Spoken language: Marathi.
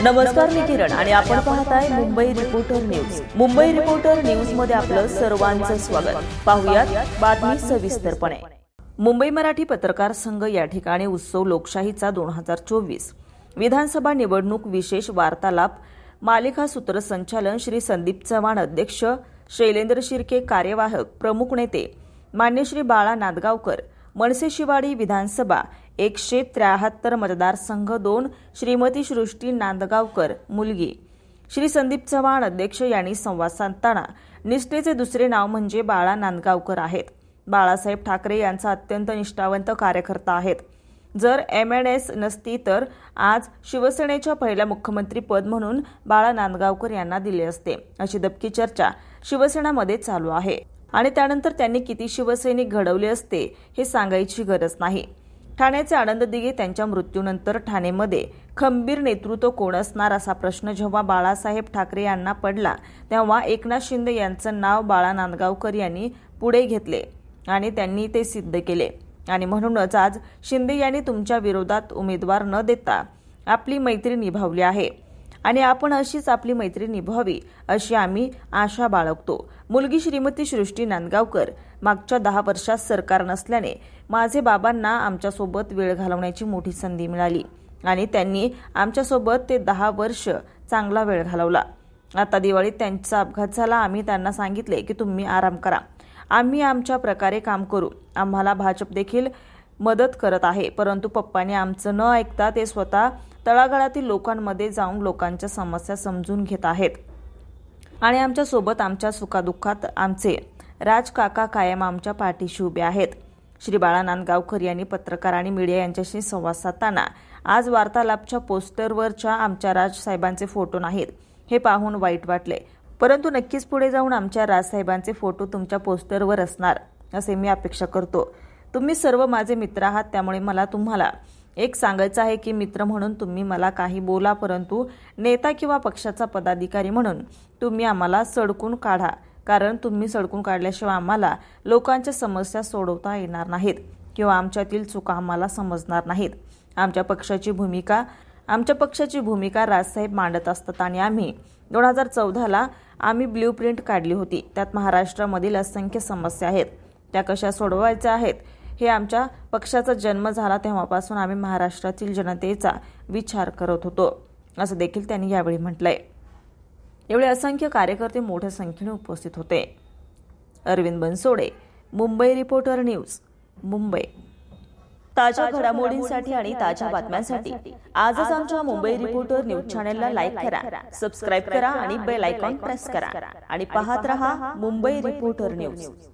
नमस्कार, मी किरण आणि आपण पाहताय Mumbai reporter news. Mumbai reporter news मध्ये आपलं सर्वांचं स्वागत. पाहुयात बातमी सविस्तरपणे. मुंबई मराठी पत्रकार संघ या ठिकाणी उत्सव लोकशाहीचा 2024 विधानसभा निवडणूक विशेष वार्तालाप मालिका सूत्रसंचालन श्री संदीप चव्हाण अध्यक्ष, शैलेंद्र शिर्के कार्यवाहक, प्रमुख नेते मान्य श्री बाळा नांदगावकर, मनसे शिवाडी विधानसभा 173 मतदारसंघ 2, श्रीमती सृष्टी नांदगावकर मुलगी, श्री संदीप चव्हाण अध्यक्ष यांनी संवाद साधताना निष्ठेचे दुसरे नाव म्हणजे बाळा नांदगावकर आहेत. बाळासाहेब ठाकरे यांचा अत्यंत निष्ठावंत कार्यकर्ता आहेत. जर MNS नसती तर आज शिवसेनेच्या पहिल्या मुख्यमंत्री पद म्हणून बाळा नांदगावकर यांना दिले असते, अशी दबकी चर्चा शिवसेनेमध्ये चालू आहे. आणि त्यानंतर त्यांनी किती शिवसैनिक घडवले असते हे सांगायची गरज नाही. ठाण्याचे आनंद दिघे त्यांच्या मृत्यूनंतर ठाणेमध्ये खंबीर नेतृत्व कोण असणार असा प्रश्न जेव्हा बाळासाहेब ठाकरे यांना पडला तेव्हा एकनाथ शिंदे यांचं नाव बाळा नांदगावकर यांनी पुढे घेतले आणि त्यांनी ते सिद्ध केले. आणि म्हणूनच आज शिंदे यांनी तुमच्या विरोधात उमेदवार न देता आपली मैत्री निभावली आहे आणि आपण अशीच आपली मैत्री निभावी अशी आम्ही आशा बाळगतो. मुलगी श्रीमती सृष्टी नांदगावकर, मागच्या 10 वर्षात सरकार नसल्याने माझे बाबांना आमच्यासोबत वेळ घालवण्याची मोठी संधी मिळाली आणि त्यांनी आमच्यासोबत ते 10 वर्ष चांगला वेळ घालवला. आता दिवाळीत त्यांचा अपघात झाला. आम्ही त्यांना सांगितले की तुम्ही आराम करा, आम्ही आमच्या प्रकारे काम करू. आम्हाला भाजप देखील मदत करत आहे, परंतु पप्पांनी आमचं न ऐकता ते स्वतः तळागाळातील लोकांमध्ये जाऊन लोकांच्या समस्या समजून घेत आहेत आणि आमच्या सोबत आमच्या सुखादुःखात आमचे राजकाका कायम आमच्या पाठीशी उभे आहेत. श्री बाळा नांदगावकर यांनी पत्रकार आणि मीडिया यांच्याशी संवाद साधताना आज वार्तालापच्या पोस्टरवरच्या आमच्या राजसाहेबांचे फोटो नाहीत हे पाहून वाईट वाटले, परंतु नक्कीच पुढे जाऊन आमच्या राजसाहेबांचे फोटो तुमच्या पोस्टरवर असणार असे मी अपेक्षा करतो. तुम्ही सर्व माझे मित्र आहात, त्यामुळे मला तुम्हाला एक सांगायचं आहे की मित्र म्हणून तुम्ही मला काही बोला, परंतु नेता किंवा पक्षाचा पदाधिकारी म्हणून तुम्ही आम्हाला सडकून काढा, कारण तुम्ही सडकून काढल्याशिवाय आम्हाला लोकांच्या समस्या सोडवता येणार नाहीत किंवा आमच्यातील चुका आम्हाला समजणार नाहीत. आमच्या पक्षाची भूमिका राजसाहेब मांडत असतात आणि आम्ही 2014ला आम्ही ब्ल्यूप्रिंट काढली होती. त्यात महाराष्ट्रामधील असंख्य समस्या आहेत, त्या कशा सोडवायच्या आहेत हे आमच्या पक्षाचा जन्म झाला तेव्हापासून आम्ही महाराष्ट्रातील जनतेचा विचार करत होतो, असं देखील त्यांनी यावेळी म्हटलंय. एवढे असंख्य कार्यकर्ते मोठ्या संख्येने उपस्थित होते. Arvind Bansode, Mumbai reporter news, Mumbai. ताज्या घडामोडींसाठी आणि ताज्या बातम्यांसाठी आजच आमच्या मुंबई रिपोर्टर न्यूज चॅनलला लाईक करा, सबस्क्राईब करा आणि बेल आयकॉन प्रेस करा आणि पाहत रहा मुंबई रिपोर्टर न्यूज.